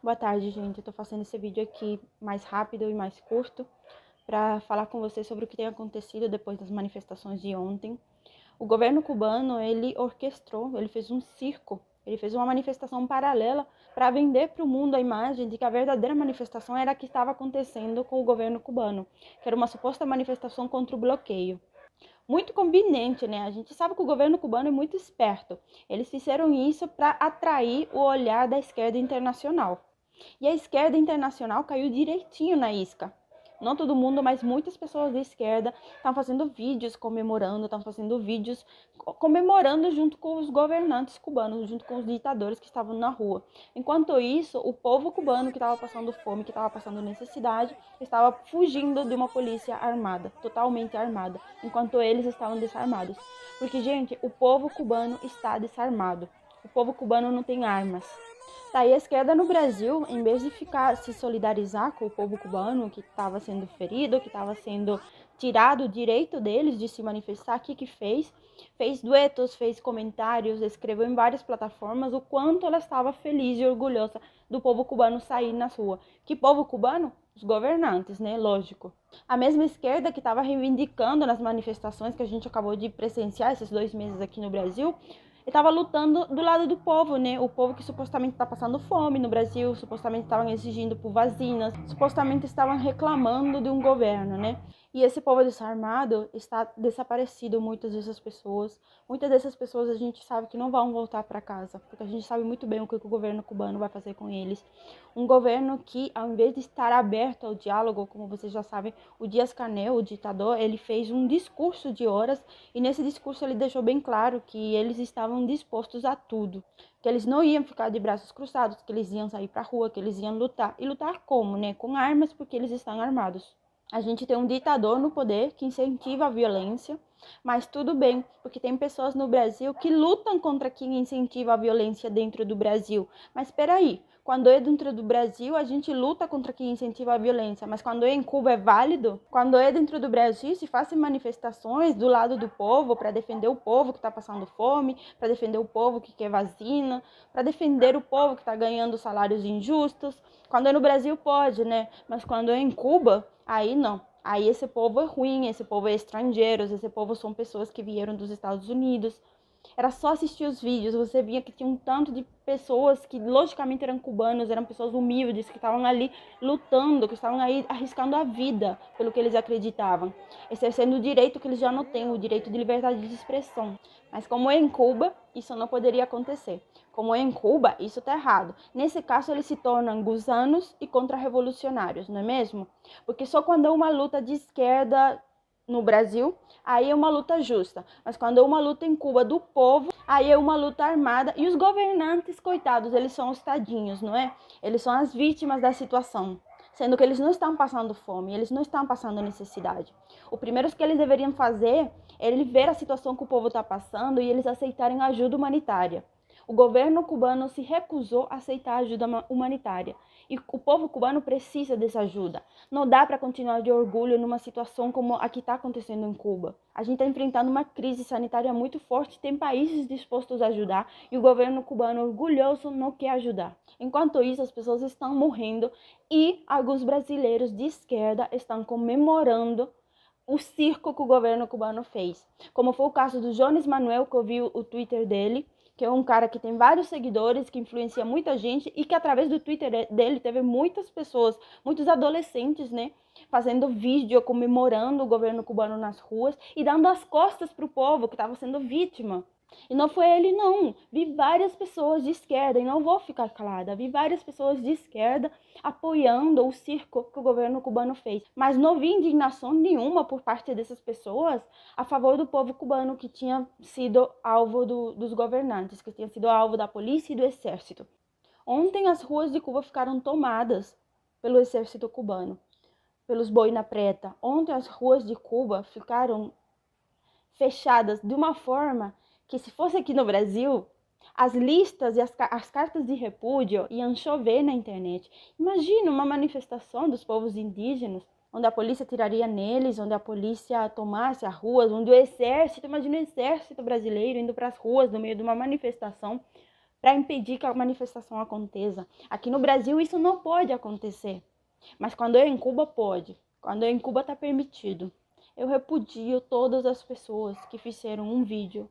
Boa tarde, gente. Eu tô fazendo esse vídeo aqui mais rápido e mais curto para falar com vocês sobre o que tem acontecido depois das manifestações de ontem. O governo cubano, ele orquestrou, ele fez um circo, ele fez uma manifestação paralela para vender para o mundo a imagem de que a verdadeira manifestação era a que estava acontecendo com o governo cubano, que era uma suposta manifestação contra o bloqueio. Muito conveniente, né? A gente sabe que o governo cubano é muito esperto. Eles fizeram isso para atrair o olhar da esquerda internacional. E a esquerda internacional caiu direitinho na isca. Não todo mundo, mas muitas pessoas da esquerda estão fazendo vídeos comemorando, estão fazendo vídeos comemorando junto com os governantes cubanos, junto com os ditadores que estavam na rua. Enquanto isso, o povo cubano que estava passando fome, que estava passando necessidade, estava fugindo de uma polícia armada, totalmente armada, enquanto eles estavam desarmados. Porque, gente, o povo cubano está desarmado. O povo cubano não tem armas. Tá, e a esquerda no Brasil, em vez de se solidarizar com o povo cubano que estava sendo ferido, que estava sendo tirado o direito deles de se manifestar, o que fez? Fez duetos, fez comentários, escreveu em várias plataformas o quanto ela estava feliz e orgulhosa do povo cubano sair nas ruas. Que povo cubano? Os governantes, né? Lógico. A mesma esquerda que estava reivindicando nas manifestações que a gente acabou de presenciar esses 2 meses aqui no Brasil, estava lutando do lado do povo, né? O povo que supostamente está passando fome no Brasil, supostamente estavam exigindo por vacinas, supostamente estavam reclamando de um governo, né? E esse povo desarmado está desaparecido, muitas dessas pessoas. Muitas dessas pessoas a gente sabe que não vão voltar para casa, porque a gente sabe muito bem o que o governo cubano vai fazer com eles. Um governo que, ao invés de estar aberto ao diálogo, como vocês já sabem, o Díaz-Canel, o ditador, ele fez um discurso de horas e nesse discurso ele deixou bem claro que eles estavam dispostos a tudo, que eles não iam ficar de braços cruzados, que eles iam sair para a rua, que eles iam lutar. E lutar como, né? Com armas, porque eles estão armados. A gente tem um ditador no poder que incentiva a violência, mas tudo bem, porque tem pessoas no Brasil que lutam contra quem incentiva a violência dentro do Brasil. Mas espera aí, quando é dentro do Brasil, a gente luta contra quem incentiva a violência, mas quando é em Cuba é válido? Quando é dentro do Brasil, se fazem manifestações do lado do povo para defender o povo que está passando fome, para defender o povo que quer vacina, para defender o povo que está ganhando salários injustos. Quando é no Brasil pode, né? Mas quando é em Cuba, aí não. Aí esse povo é ruim, esse povo é estrangeiro, esse povo são pessoas que vieram dos Estados Unidos. Era só assistir os vídeos, você via que tinha um tanto de pessoas que logicamente eram cubanos, eram pessoas humildes, que estavam ali lutando, que estavam aí arriscando a vida pelo que eles acreditavam, exercendo o direito que eles já não têm, o direito de liberdade de expressão. Mas como é em Cuba, isso não poderia acontecer. Como é em Cuba, isso está errado. Nesse caso, eles se tornam gusanos e contra-revolucionários, não é mesmo? Porque só quando é uma luta de esquerda no Brasil, aí é uma luta justa. Mas quando é uma luta em Cuba do povo, aí é uma luta armada. E os governantes, coitados, eles são os tadinhos, não é? Eles são as vítimas da situação. Sendo que eles não estão passando fome, eles não estão passando necessidade. O primeiro que eles deveriam fazer é ele ver a situação que o povo está passando e eles aceitarem ajuda humanitária. O governo cubano se recusou a aceitar ajuda humanitária. E o povo cubano precisa dessa ajuda. Não dá para continuar de orgulho numa situação como a que está acontecendo em Cuba. A gente está enfrentando uma crise sanitária muito forte, tem países dispostos a ajudar e o governo cubano orgulhoso não quer ajudar. Enquanto isso, as pessoas estão morrendo e alguns brasileiros de esquerda estão comemorando o circo que o governo cubano fez. Como foi o caso do Jones Manuel, que eu vi o Twitter dele, que é um cara que tem vários seguidores, que influencia muita gente e que através do Twitter dele teve muitas pessoas, muitos adolescentes, né, fazendo vídeo comemorando o governo cubano nas ruas e dando as costas para o povo que estava sendo vítima. E não foi ele, não. Vi várias pessoas de esquerda, e não vou ficar calada, vi várias pessoas de esquerda apoiando o circo que o governo cubano fez. Mas não vi indignação nenhuma por parte dessas pessoas a favor do povo cubano que tinha sido alvo dos governantes, que tinha sido alvo da polícia e do exército. Ontem as ruas de Cuba ficaram tomadas pelo exército cubano, pelos boina preta. Ontem as ruas de Cuba ficaram fechadas de uma forma que, se fosse aqui no Brasil, as listas e as cartas de repúdio iam chover na internet. Imagina uma manifestação dos povos indígenas, onde a polícia tiraria neles, onde a polícia tomasse as ruas, onde o exército, imagina o exército brasileiro indo para as ruas no meio de uma manifestação para impedir que a manifestação aconteça. Aqui no Brasil isso não pode acontecer, mas quando é em Cuba pode, quando é em Cuba está permitido. Eu repudio todas as pessoas que fizeram um vídeo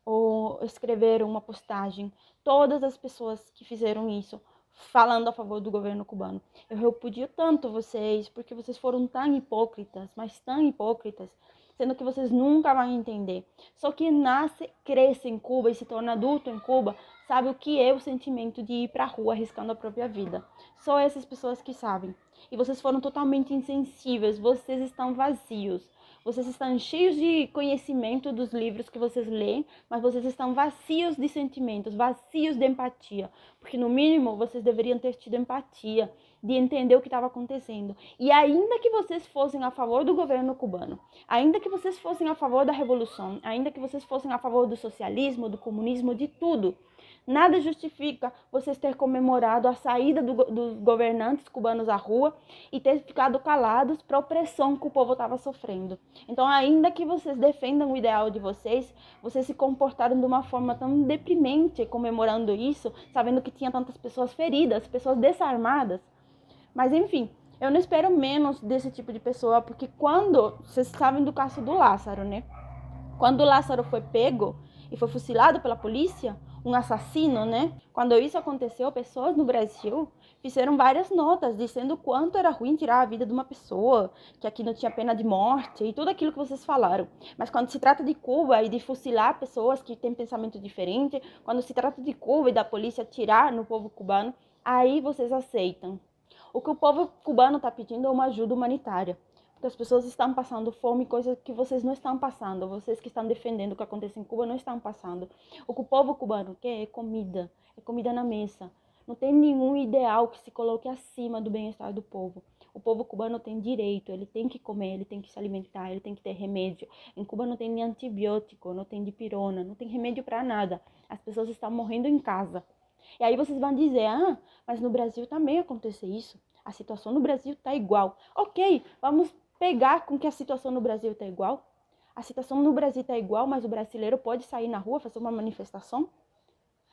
ou escreveram uma postagem, todas as pessoas que fizeram isso, falando a favor do governo cubano. Eu repudio tanto vocês, porque vocês foram tão hipócritas, mas tão hipócritas, sendo que vocês nunca vão entender. Só quem nasce, cresce em Cuba e se torna adulto em Cuba, sabe o que é o sentimento de ir para a rua arriscando a própria vida. Só essas pessoas que sabem. E vocês foram totalmente insensíveis, vocês estão vazios. Vocês estão cheios de conhecimento dos livros que vocês leem, mas vocês estão vazios de sentimentos, vazios de empatia. Porque, no mínimo, vocês deveriam ter tido empatia, de entender o que estava acontecendo. E ainda que vocês fossem a favor do governo cubano, ainda que vocês fossem a favor da revolução, ainda que vocês fossem a favor do socialismo, do comunismo, de tudo, nada justifica vocês ter comemorado a saída dos governantes cubanos à rua e ter ficado calados para a opressão que o povo estava sofrendo. Então, ainda que vocês defendam o ideal de vocês, vocês se comportaram de uma forma tão deprimente comemorando isso, sabendo que tinha tantas pessoas feridas, pessoas desarmadas. Mas, enfim, eu não espero menos desse tipo de pessoa, porque quando, vocês sabem do caso do Lázaro, né? Quando o Lázaro foi pego e foi fuzilado pela polícia, um assassino, né? Quando isso aconteceu, pessoas no Brasil fizeram várias notas dizendo o quanto era ruim tirar a vida de uma pessoa, que aqui não tinha pena de morte e tudo aquilo que vocês falaram. Mas quando se trata de Cuba e de fuzilar pessoas que têm pensamento diferente, quando se trata de Cuba e da polícia atirar no povo cubano, aí vocês aceitam. O que o povo cubano está pedindo é uma ajuda humanitária. Porque as pessoas estão passando fome, coisas que vocês não estão passando. Vocês que estão defendendo o que acontece em Cuba não estão passando. O que o povo cubano quer é comida na mesa. Não tem nenhum ideal que se coloque acima do bem-estar do povo. O povo cubano tem direito, ele tem que comer, ele tem que se alimentar, ele tem que ter remédio. Em Cuba não tem nem antibiótico, não tem dipirona, não tem remédio para nada. As pessoas estão morrendo em casa. E aí vocês vão dizer, mas no Brasil também acontece isso. A situação no Brasil está igual. Ok, vamos pegar com que a situação no Brasil está igual. A situação no Brasil está igual, mas o brasileiro pode sair na rua, fazer uma manifestação?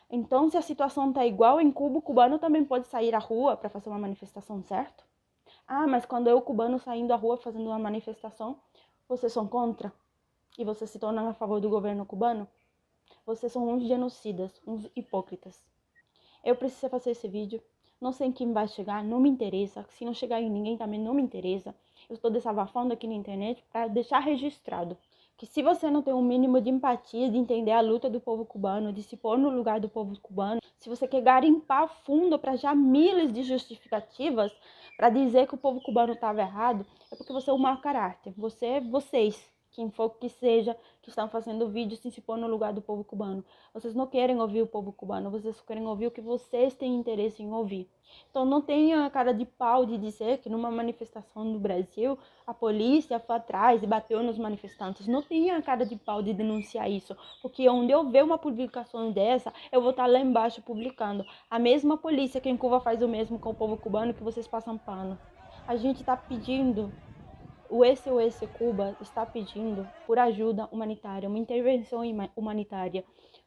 Então, se a situação está igual, em Cuba, o cubano também pode sair à rua para fazer uma manifestação, certo? Mas quando é o cubano saindo à rua fazendo uma manifestação, vocês são contra? E vocês se tornam a favor do governo cubano? Vocês são uns genocidas, uns hipócritas. Eu preciso fazer esse vídeo. Não sei em quem vai chegar, não me interessa. Se não chegar em ninguém também não me interessa. Eu estou desabafando aqui na internet para deixar registrado que se você não tem um mínimo de empatia, de entender a luta do povo cubano, de se pôr no lugar do povo cubano, se você quer garimpar fundo para já milhares de justificativas para dizer que o povo cubano estava errado, é porque você é um mau caráter. Vocês, quem for que seja, que estão fazendo vídeo sem se pôr no lugar do povo cubano. Vocês não querem ouvir o povo cubano, vocês querem ouvir o que vocês têm interesse em ouvir. Então não tenha a cara de pau de dizer que numa manifestação no Brasil, a polícia foi atrás e bateu nos manifestantes. Não tenha a cara de pau de denunciar isso, porque onde eu ver uma publicação dessa, eu vou estar lá embaixo publicando. A mesma polícia que em Cuba faz o mesmo com o povo cubano que vocês passam pano. A gente está pedindo... O SOS Cuba está pedindo por ajuda humanitária, uma intervenção humanitária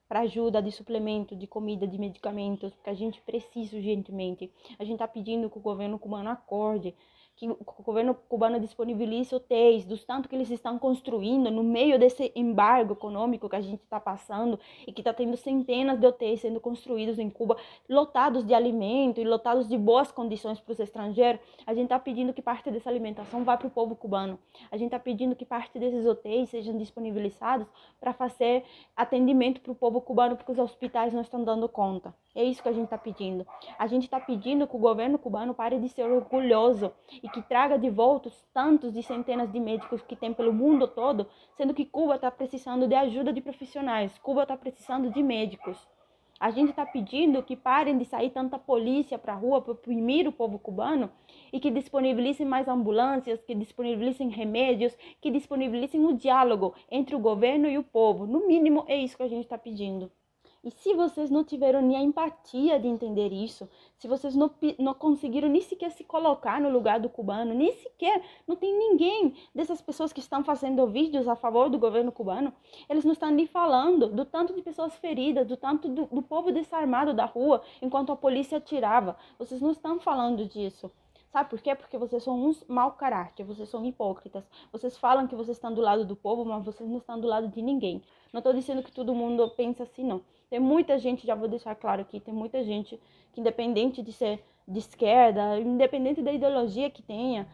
para ajuda de suplemento, de comida, de medicamentos, porque a gente precisa urgentemente. A gente está pedindo que o governo cubano acorde, que o governo cubano disponibilize hotéis, dos tanto que eles estão construindo no meio desse embargo econômico que a gente está passando e que está tendo centenas de hotéis sendo construídos em Cuba, lotados de alimento e lotados de boas condições para os estrangeiros. A gente está pedindo que parte dessa alimentação vá para o povo cubano. A gente está pedindo que parte desses hotéis sejam disponibilizados para fazer atendimento para o povo cubano, porque os hospitais não estão dando conta. É isso que a gente está pedindo. A gente está pedindo que o governo cubano pare de ser orgulhoso e que traga de volta os tantos de centenas de médicos que tem pelo mundo todo, sendo que Cuba está precisando de ajuda de profissionais, Cuba está precisando de médicos. A gente está pedindo que parem de sair tanta polícia para a rua para oprimir o povo cubano e que disponibilizem mais ambulâncias, que disponibilizem remédios, que disponibilizem o diálogo entre o governo e o povo. No mínimo, é isso que a gente está pedindo. E se vocês não tiveram nem a empatia de entender isso, se vocês não conseguiram nem sequer se colocar no lugar do cubano, nem sequer, não tem ninguém dessas pessoas que estão fazendo vídeos a favor do governo cubano, eles não estão nem falando do tanto de pessoas feridas, do tanto do povo desarmado da rua, enquanto a polícia atirava. Vocês não estão falando disso. Sabe por quê? Porque vocês são uns mau caráter, vocês são hipócritas. Vocês falam que vocês estão do lado do povo, mas vocês não estão do lado de ninguém. Não estou dizendo que todo mundo pensa assim, não. Tem muita gente, já vou deixar claro aqui, tem muita gente que, independente de ser de esquerda, independente da ideologia que tenha,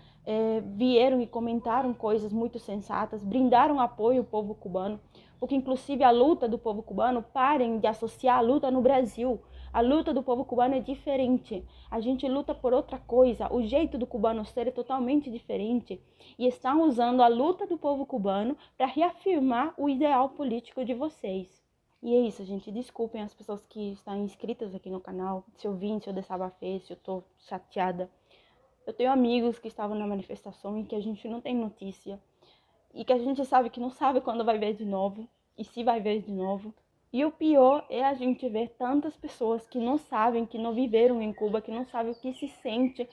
vieram e comentaram coisas muito sensatas, brindaram apoio ao povo cubano, porque inclusive a luta do povo cubano, parem de associar a luta no Brasil. A luta do povo cubano é diferente. A gente luta por outra coisa. O jeito do cubano ser é totalmente diferente. E estão usando a luta do povo cubano para reafirmar o ideal político de vocês. E é isso, gente. Desculpem as pessoas que estão inscritas aqui no canal. Se eu vim, se eu desabafei, se eu tô chateada. Eu tenho amigos que estavam na manifestação e que a gente não tem notícia. E que a gente sabe que não sabe quando vai ver de novo. E se vai ver de novo. E o pior é a gente ver tantas pessoas que não sabem, que não viveram em Cuba, que não sabem o que se sente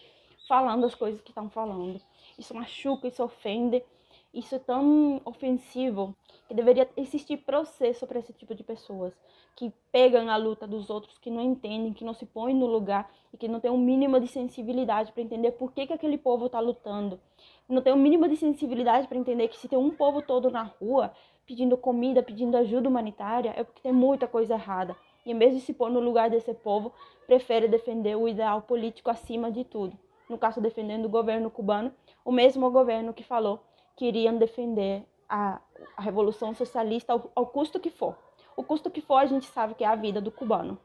falando as coisas que estão falando. Isso machuca, isso ofende, isso é tão ofensivo que deveria existir processo para esse tipo de pessoas que pegam a luta dos outros, que não entendem, que não se põem no lugar e que não tem um mínimo de sensibilidade para entender por que aquele povo está lutando. Não tem um mínimo de sensibilidade para entender que se tem um povo todo na rua pedindo comida, pedindo ajuda humanitária, é porque tem muita coisa errada. E em vez de se pôr no lugar desse povo, prefere defender o ideal político acima de tudo. No caso, defendendo o governo cubano, o mesmo governo que falou que iriam defender a Revolução Socialista ao custo que for. O custo que for, a gente sabe que é a vida do cubano.